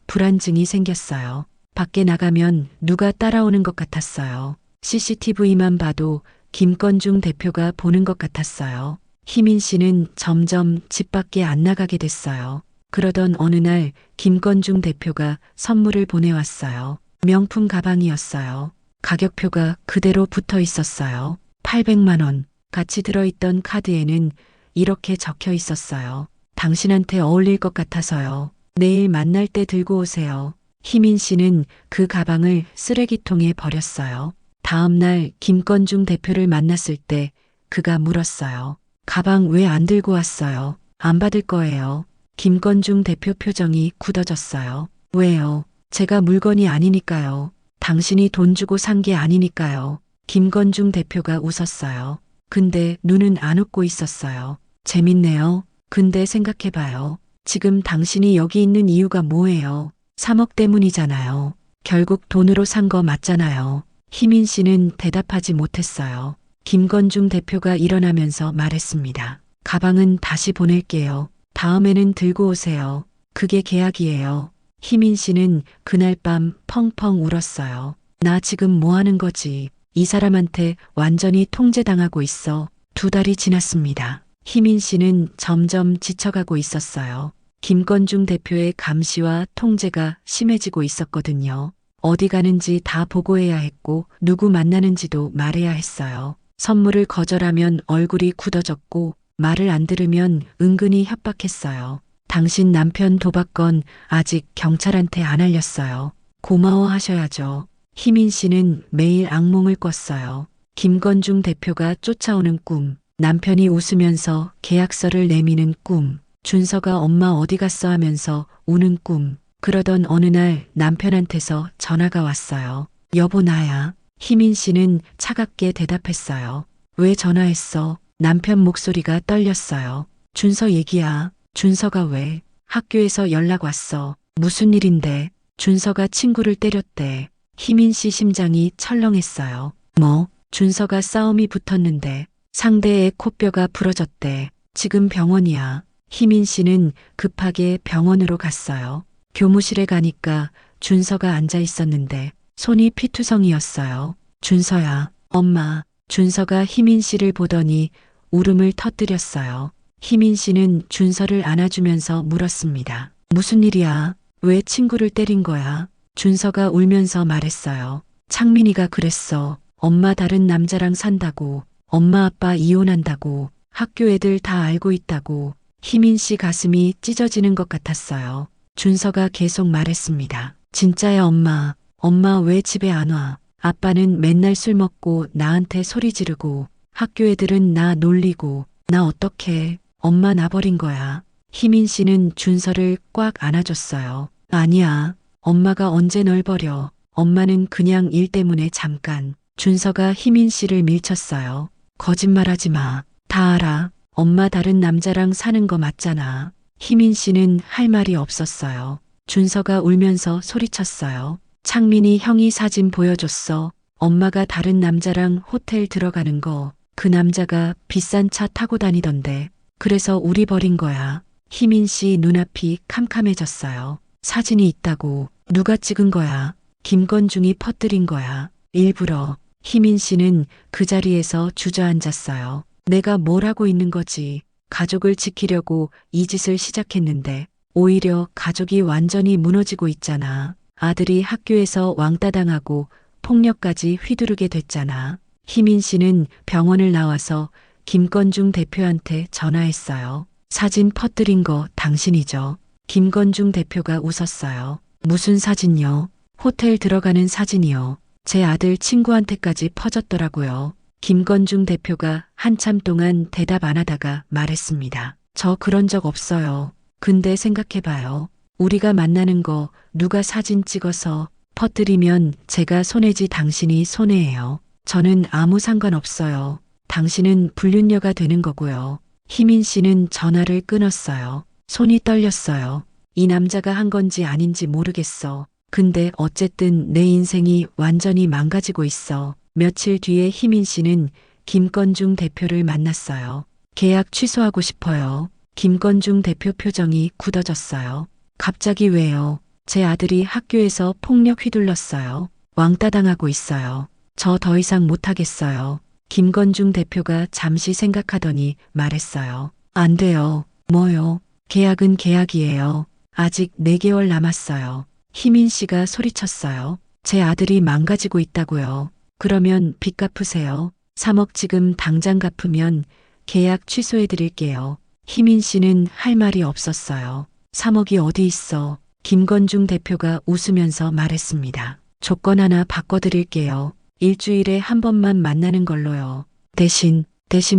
불안증이 생겼어요. 밖에 나가면 누가 따라오는 것 같았어요. CCTV만 봐도 김건중 대표가 보는 것 같았어요. 희민 씨는 점점 집 밖에 안 나가게 됐어요. 그러던 어느 날 김건중 대표가 선물을 보내왔어요. 명품 가방이었어요. 가격표가 그대로 붙어 있었어요. 800만 원. 같이 들어있던 카드에는 이렇게 적혀 있었어요. 당신한테 어울릴 것 같아서요. 내일 만날 때 들고 오세요. 희민 씨는 그 가방을 쓰레기통에 버렸어요. 다음 날 김건중 대표를 만났을 때 그가 물었어요. 가방 왜 안 들고 왔어요? 안 받을 거예요. 김건중 대표 표정이 굳어졌어요. 왜요? 제가 물건이 아니니까요. 당신이 돈 주고 산 게 아니니까요. 김건중 대표가 웃었어요. 근데 눈은 안 웃고 있었어요. 재밌네요. 근데 생각해봐요. 지금 당신이 여기 있는 이유가 뭐예요? 3억 때문이잖아요. 결국 돈으로 산 거 맞잖아요. 희민 씨는 대답하지 못했어요. 김건중 대표가 일어나면서 말했습니다. 가방은 다시 보낼게요. 다음에는 들고 오세요. 그게 계약이에요. 희민 씨는 그날 밤 펑펑 울었어요. 나 지금 뭐 하는 거지? 이 사람한테 완전히 통제당하고 있어. 2달이 지났습니다. 희민 씨는 점점 지쳐가고 있었어요. 김건중 대표의 감시와 통제가 심해지고 있었거든요. 어디 가는지 다 보고해야 했고 누구 만나는지도 말해야 했어요. 선물을 거절하면 얼굴이 굳어졌고 말을 안 들으면 은근히 협박했어요. 당신 남편 도박건 아직 경찰한테 안 알렸어요. 고마워하셔야죠. 희민 씨는 매일 악몽을 꿨어요. 김건중 대표가 쫓아오는 꿈, 남편이 웃으면서 계약서를 내미는 꿈, 준서가 엄마 어디 갔어 하면서 우는 꿈. 그러던 어느 날 남편한테서 전화가 왔어요. 여보 나야. 희민 씨는 차갑게 대답했어요. 왜 전화했어? 남편 목소리가 떨렸어요. 준서 얘기야. 준서가 왜? 학교에서 연락 왔어. 무슨 일인데? 준서가 친구를 때렸대. 희민 씨 심장이 철렁했어요. 뭐? 준서가 싸움이 붙었는데 상대의 코뼈가 부러졌대. 지금 병원이야. 희민 씨는 급하게 병원으로 갔어요. 교무실에 가니까 준서가 앉아 있었는데 손이 피투성이었어요. 준서야, 엄마. 준서가 희민 씨를 보더니 울음을 터뜨렸어요. 희민 씨는 준서를 안아주면서 물었습니다. 무슨 일이야? 왜 친구를 때린 거야? 준서가 울면서 말했어요. 창민이가 그랬어. 엄마 다른 남자랑 산다고. 엄마 아빠 이혼한다고. 학교 애들 다 알고 있다고. 희민 씨 가슴이 찢어지는 것 같았어요. 준서가 계속 말했습니다. 진짜야 엄마. 엄마 왜 집에 안 와? 아빠는 맨날 술 먹고 나한테 소리 지르고 학교 애들은 나 놀리고 나 어떡해. 엄마 나 버린 거야. 희민 씨는 준서를 꽉 안아줬어요. 아니야. 엄마가 언제 널 버려. 엄마는 그냥 일 때문에 잠깐. 준서가 희민 씨를 밀쳤어요. 거짓말하지 마. 다 알아. 엄마 다른 남자랑 사는 거 맞잖아. 희민 씨는 할 말이 없었어요. 준서가 울면서 소리쳤어요. 창민이 형이 사진 보여줬어. 엄마가 다른 남자랑 호텔 들어가는 거. 그 남자가 비싼 차 타고 다니던데. 그래서 우리 버린 거야. 희민 씨 눈앞이 캄캄해졌어요. 사진이 있다고. 누가 찍은 거야? 김건중이 퍼뜨린 거야. 일부러. 희민 씨는 그 자리에서 주저앉았어요. 내가 뭘 하고 있는 거지? 가족을 지키려고 이 짓을 시작했는데 오히려 가족이 완전히 무너지고 있잖아. 아들이 학교에서 왕따 당하고 폭력까지 휘두르게 됐잖아. 희민 씨는 병원을 나와서 김건중 대표한테 전화했어요. 사진 퍼뜨린 거 당신이죠? 김건중 대표가 웃었어요. 무슨 사진요? 호텔 들어가는 사진이요. 제 아들 친구한테까지 퍼졌더라고요. 김건중 대표가 한참 동안 대답 안 하다가 말했습니다. 저 그런 적 없어요. 근데 생각해봐요. 우리가 만나는 거 누가 사진 찍어서 퍼뜨리면 제가 손해지 당신이 손해예요. 저는 아무 상관없어요. 당신은 불륜녀가 되는 거고요. 희민 씨는 전화를 끊었어요. 손이 떨렸어요. 이 남자가 한 건지 아닌지 모르겠어. 근데 어쨌든 내 인생이 완전히 망가지고 있어. 며칠 뒤에 희민 씨는 김건중 대표를 만났어요. 계약 취소하고 싶어요. 김건중 대표 표정이 굳어졌어요. 갑자기 왜요? 제 아들이 학교에서 폭력 휘둘렀어요. 왕따 당하고 있어요. 저 더 이상 못하겠어요. 김건중 대표가 잠시 생각하더니 말했어요. 안 돼요. 뭐요? 계약은 계약이에요. 아직 4개월 남았어요. 희민 씨가 소리쳤어요. 제 아들이 망가지고 있다고요. 그러면 빚 갚으세요. 3억 지금 당장 갚으면 계약 취소해 드릴게요. 희민 씨는 할 말이 없었어요. 3억이 어디 있어? 김건중 대표가 웃으면서 말했습니다. 조건 하나 바꿔드릴게요. 일주일에 한 번만 만나는 걸로요. 대신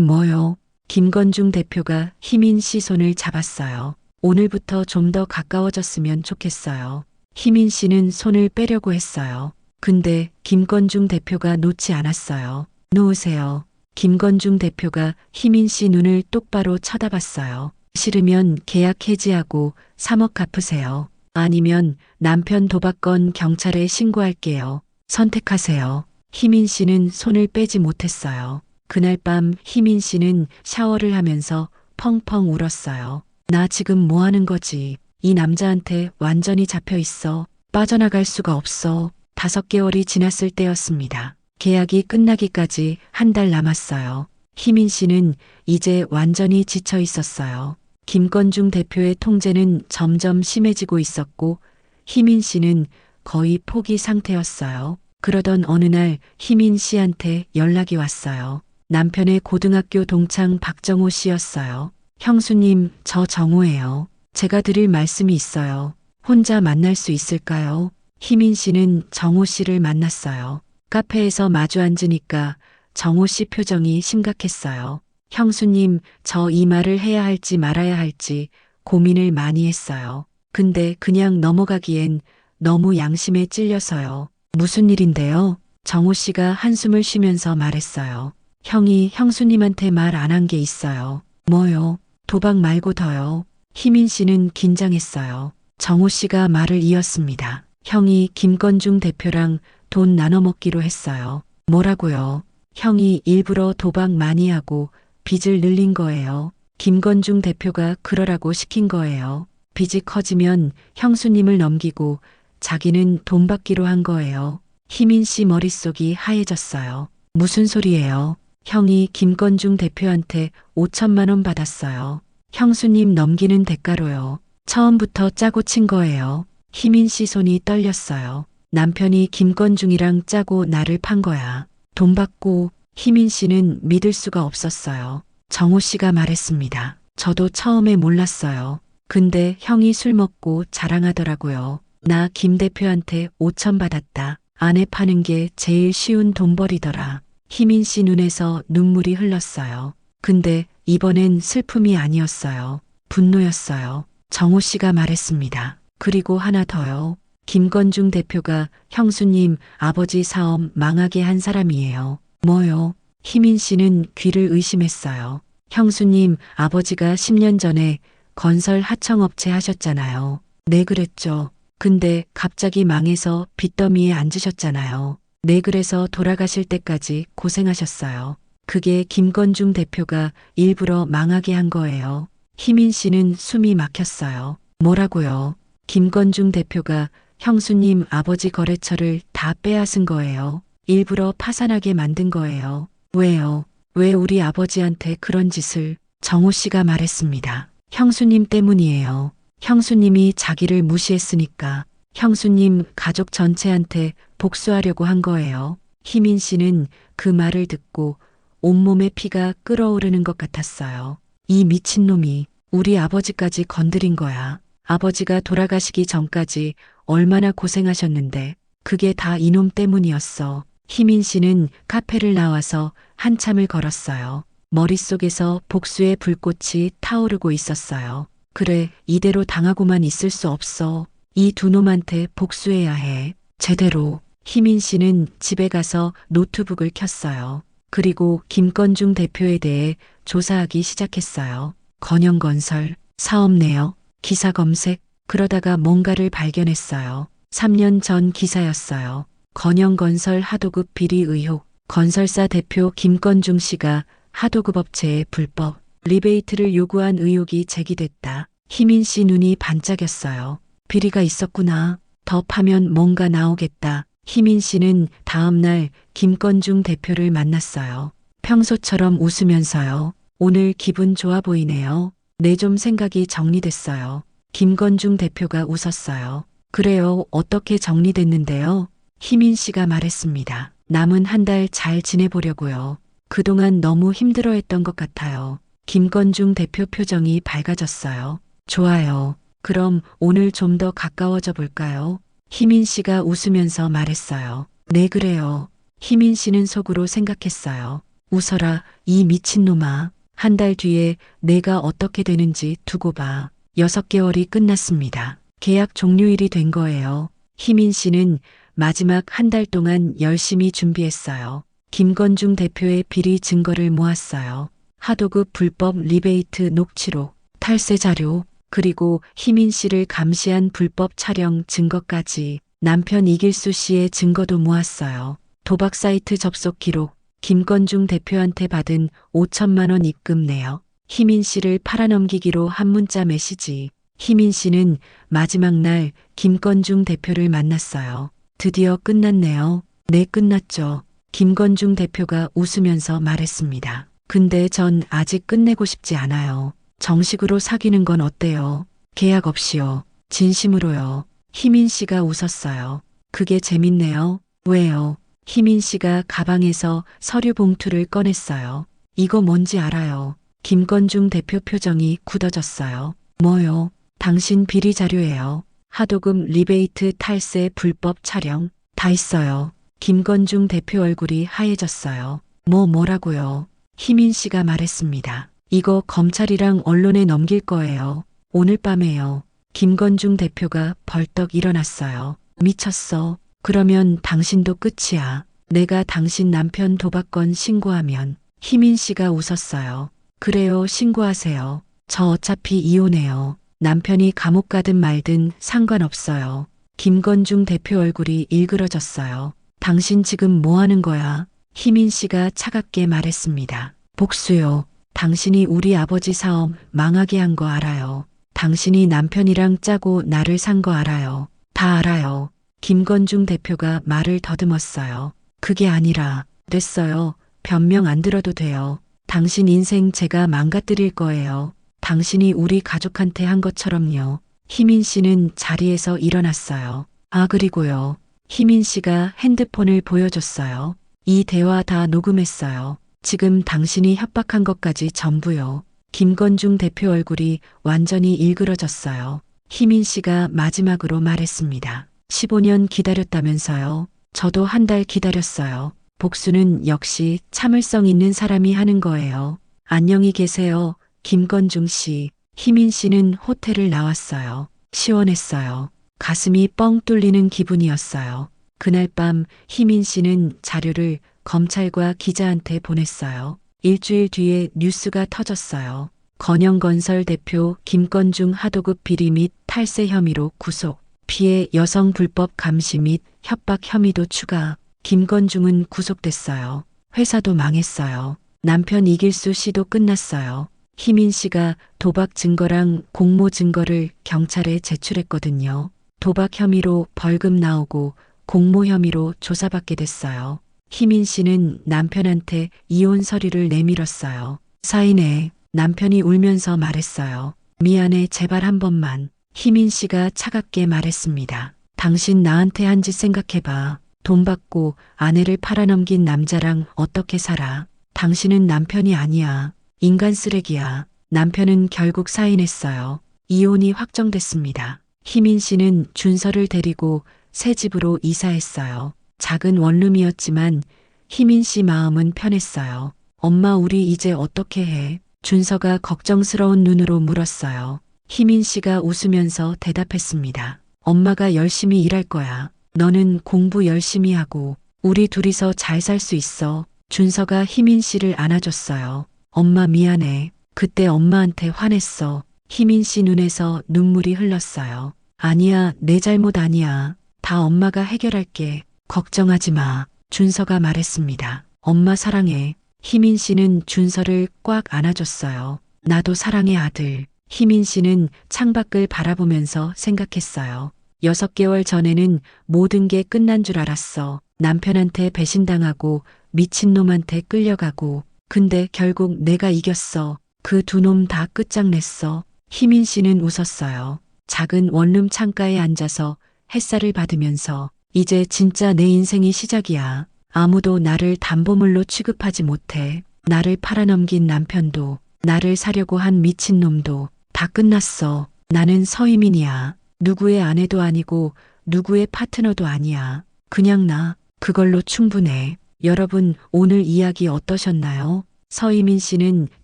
뭐요? 김건중 대표가 희민 씨 손을 잡았어요. 오늘부터 좀 더 가까워졌으면 좋겠어요. 희민 씨는 손을 빼려고 했어요. 근데 김건중 대표가 놓지 않았어요. 놓으세요. 김건중 대표가 희민 씨 눈을 똑바로 쳐다봤어요. 싫으면 계약 해지하고 3억 갚으세요. 아니면 남편 도박건 경찰에 신고할게요. 선택하세요. 희민 씨는 손을 빼지 못했어요. 그날 밤 희민 씨는 샤워를 하면서 펑펑 울었어요. 나 지금 뭐 하는 거지? 이 남자한테 완전히 잡혀 있어. 빠져나갈 수가 없어. 5개월이 지났을 때였습니다. 계약이 끝나기까지 한 달 남았어요. 희민 씨는 이제 완전히 지쳐 있었어요. 김건중 대표의 통제는 점점 심해지고 있었고 희민 씨는 거의 포기 상태였어요. 그러던 어느 날 희민 씨한테 연락이 왔어요. 남편의 고등학교 동창 박정호 씨였어요. 형수님, 저 정호예요. 제가 드릴 말씀이 있어요. 혼자 만날 수 있을까요? 희민 씨는 정호 씨를 만났어요. 카페에서 마주 앉으니까 정호 씨 표정이 심각했어요. 형수님, 저 이 말을 해야 할지 말아야 할지 고민을 많이 했어요. 근데 그냥 넘어가기엔 너무 양심에 찔려서요. 무슨 일인데요? 정호 씨가 한숨을 쉬면서 말했어요. 형이 형수님한테 말 안 한 게 있어요. 뭐요? 도박 말고 더요. 희민 씨는 긴장했어요. 정호 씨가 말을 이었습니다. 형이 김건중 대표랑 돈 나눠 먹기로 했어요. 뭐라고요? 형이 일부러 도박 많이 하고 빚을 늘린 거예요. 김건중 대표가 그러라고 시킨 거예요. 빚이 커지면 형수님을 넘기고 자기는 돈 받기로 한 거예요. 희민 씨 머릿속이 하얘졌어요. 무슨 소리예요? 형이 김건중 대표한테 5천만 원 받았어요. 형수님 넘기는 대가로요. 처음부터 짜고 친 거예요. 희민 씨 손이 떨렸어요. 남편이 김건중이랑 짜고 나를 판 거야. 돈 받고. 희민 씨는 믿을 수가 없었어요. 정호 씨가 말했습니다. 저도 처음에 몰랐어요. 근데 형이 술 먹고 자랑하더라고요. 나 김 대표한테 5천 받았다. 아내 파는 게 제일 쉬운 돈벌이더라. 희민 씨 눈에서 눈물이 흘렀어요. 근데 이번엔 슬픔이 아니었어요. 분노였어요. 정호 씨가 말했습니다. 그리고 하나 더요. 김건중 대표가 형수님 아버지 사업 망하게 한 사람이에요. 뭐요? 희민 씨는 귀를 의심했어요. 형수님 아버지가 10년 전에 건설 하청업체 하셨잖아요. 네, 그랬죠. 근데 갑자기 망해서 빚더미에 앉으셨잖아요. 네, 그래서 돌아가실 때까지 고생하셨어요. 그게 김건중 대표가 일부러 망하게 한 거예요. 희민 씨는 숨이 막혔어요. 뭐라고요? 김건중 대표가 형수님 아버지 거래처를 다 빼앗은 거예요. 일부러 파산하게 만든 거예요. 왜요? 왜 우리 아버지한테 그런 짓을? 정호 씨가 말했습니다. 형수님 때문이에요. 형수님이 자기를 무시했으니까 형수님 가족 전체한테 복수하려고 한 거예요. 희민 씨는 그 말을 듣고 온몸에 피가 끓어오르는 것 같았어요. 이 미친놈이 우리 아버지까지 건드린 거야. 아버지가 돌아가시기 전까지 얼마나 고생하셨는데 그게 다 이놈 때문이었어. 희민 씨는 카페를 나와서 한참을 걸었어요. 머릿속에서 복수의 불꽃이 타오르고 있었어요. 그래, 이대로 당하고만 있을 수 없어. 이 두 놈한테 복수해야 해. 제대로. 희민 씨는 집에 가서 노트북을 켰어요. 그리고 김건중 대표에 대해 조사하기 시작했어요. 건영건설, 사업 내역, 기사 검색, 그러다가 뭔가를 발견했어요. 3년 전 기사였어요. 건영건설 하도급 비리 의혹, 건설사 대표 김건중 씨가 하도급 업체에 불법 리베이트를 요구한 의혹이 제기됐다. 희민 씨 눈이 반짝였어요. 비리가 있었구나. 더 파면 뭔가 나오겠다. 희민 씨는 다음 날 김건중 대표를 만났어요. 평소처럼 웃으면서요. 오늘 기분 좋아 보이네요. 내 좀 생각이 정리됐어요. 김건중 대표가 웃었어요. 그래요, 어떻게 정리됐는데요? 희민 씨가 말했습니다. 남은 한 달 잘 지내보려고요. 그동안 너무 힘들어했던 것 같아요. 김건중 대표 표정이 밝아졌어요. 좋아요. 그럼 오늘 좀 더 가까워져 볼까요? 희민 씨가 웃으면서 말했어요. 네, 그래요. 희민 씨는 속으로 생각했어요. 웃어라, 이 미친놈아. 한 달 뒤에 내가 어떻게 되는지 두고 봐. 6개월이 끝났습니다. 계약 종료일이 된 거예요. 희민 씨는 마지막 한 달 동안 열심히 준비했어요. 김건중 대표의 비리 증거를 모았어요. 하도급 불법 리베이트 녹취록, 탈세 자료, 그리고 희민 씨를 감시한 불법 촬영 증거까지. 남편 이길수 씨의 증거도 모았어요. 도박 사이트 접속 기록, 김건중 대표한테 받은 5천만 원 입금 내역, 희민 씨를 팔아넘기기로 한 문자 메시지. 희민 씨는 마지막 날 김건중 대표를 만났어요. 드디어 끝났네요. 네, 끝났죠. 김건중 대표가 웃으면서 말했습니다. 근데 전 아직 끝내고 싶지 않아요. 정식으로 사귀는 건 어때요? 계약 없이요. 진심으로요. 희민 씨가 웃었어요. 그게 재밌네요. 왜요? 희민 씨가 가방에서 서류 봉투를 꺼냈어요. 이거 뭔지 알아요? 김건중 대표 표정이 굳어졌어요. 뭐요? 당신 비리 자료예요. 하도급 리베이트 탈세 불법 촬영 다 있어요. 김건중 대표 얼굴이 하얘졌어요. 뭐라고요? 희민 씨가 말했습니다. 이거 검찰이랑 언론에 넘길 거예요. 오늘 밤에요. 김건중 대표가 벌떡 일어났어요. 미쳤어. 그러면 당신도 끝이야. 내가 당신 남편 도박건 신고하면. 희민 씨가 웃었어요. 그래요, 신고하세요. 저 어차피 이혼해요. 남편이 감옥 가든 말든 상관없어요. 김건중 대표 얼굴이 일그러졌어요. 당신 지금 뭐 하는 거야? 희민 씨가 차갑게 말했습니다. 복수요. 당신이 우리 아버지 사업 망하게 한 거 알아요. 당신이 남편이랑 짜고 나를 산 거 알아요. 다 알아요. 김건중 대표가 말을 더듬었어요. 그게 아니라, 됐어요. 변명 안 들어도 돼요. 당신 인생 제가 망가뜨릴 거예요. 당신이 우리 가족한테 한 것처럼요. 희민 씨는 자리에서 일어났어요. 아, 그리고요. 희민 씨가 핸드폰을 보여줬어요. 이 대화 다 녹음했어요. 지금 당신이 협박한 것까지 전부요. 김건중 대표 얼굴이 완전히 일그러졌어요. 희민 씨가 마지막으로 말했습니다. 15년 기다렸다면서요. 저도 한 달 기다렸어요. 복수는 역시 참을성 있는 사람이 하는 거예요. 안녕히 계세요. 김건중 씨. 희민 씨는 호텔을 나왔어요. 시원했어요. 가슴이 뻥 뚫리는 기분이었어요. 그날 밤 희민 씨는 자료를 검찰과 기자한테 보냈어요. 일주일 뒤에 뉴스가 터졌어요. 건영건설 대표 김건중 하도급 비리 및 탈세 혐의로 구속. 피해 여성 불법 감시 및 협박 혐의도 추가. 김건중은 구속됐어요. 회사도 망했어요. 남편 이길수 씨도 끝났어요. 희민 씨가 도박 증거랑 공모 증거를 경찰에 제출했거든요. 도박 혐의로 벌금 나오고 공모 혐의로 조사받게 됐어요. 희민 씨는 남편한테 이혼 서류를 내밀었어요. 사인해. 남편이 울면서 말했어요. 미안해, 제발 한 번만. 희민 씨가 차갑게 말했습니다. 당신 나한테 한 짓 생각해봐. 돈 받고 아내를 팔아넘긴 남자랑 어떻게 살아? 당신은 남편이 아니야. 인간 쓰레기야. 남편은 결국 사인했어요. 이혼이 확정됐습니다. 희민 씨는 준서를 데리고 새 집으로 이사했어요. 작은 원룸이었지만 희민 씨 마음은 편했어요. 엄마, 우리 이제 어떻게 해? 준서가 걱정스러운 눈으로 물었어요. 희민 씨가 웃으면서 대답했습니다. 엄마가 열심히 일할 거야. 너는 공부 열심히 하고 우리 둘이서 잘 살 수 있어. 준서가 희민 씨를 안아줬어요. 엄마 미안해. 그때 엄마한테 화냈어. 희민 씨 눈에서 눈물이 흘렀어요. 아니야, 내 잘못 아니야. 다 엄마가 해결할게. 걱정하지 마. 준서가 말했습니다. 엄마 사랑해. 희민 씨는 준서를 꽉 안아줬어요. 나도 사랑해, 아들. 희민 씨는 창밖을 바라보면서 생각했어요. 6개월 전에는 모든 게 끝난 줄 알았어. 남편한테 배신당하고 미친놈한테 끌려가고. 근데 결국 내가 이겼어. 그 두 놈 다 끝장냈어. 희민 씨는 웃었어요. 작은 원룸 창가에 앉아서 햇살을 받으면서 이제 진짜 내 인생이 시작이야. 아무도 나를 담보물로 취급하지 못해. 나를 팔아넘긴 남편도, 나를 사려고 한 미친놈도 다 끝났어. 나는 서희민이야. 누구의 아내도 아니고 누구의 파트너도 아니야. 그냥 나. 그걸로 충분해. 여러분, 오늘 이야기 어떠셨나요? 서희민 씨는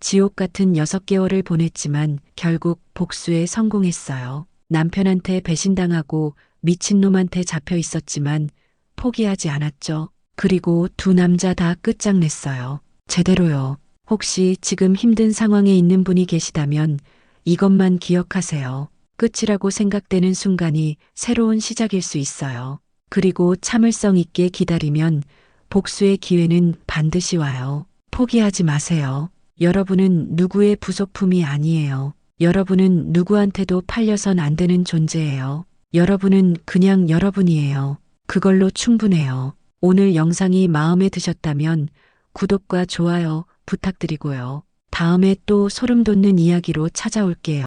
지옥 같은 6개월을 보냈지만 결국 복수에 성공했어요. 남편한테 배신당하고 미친놈한테 잡혀 있었지만 포기하지 않았죠. 그리고 두 남자 다 끝장냈어요. 제대로요. 혹시 지금 힘든 상황에 있는 분이 계시다면 이것만 기억하세요. 끝이라고 생각되는 순간이 새로운 시작일 수 있어요. 그리고 참을성 있게 기다리면 복수의 기회는 반드시 와요. 포기하지 마세요. 여러분은 누구의 부속품이 아니에요. 여러분은 누구한테도 팔려선 안 되는 존재예요. 여러분은 그냥 여러분이에요. 그걸로 충분해요. 오늘 영상이 마음에 드셨다면 구독과 좋아요 부탁드리고요. 다음에 또 소름 돋는 이야기로 찾아올게요.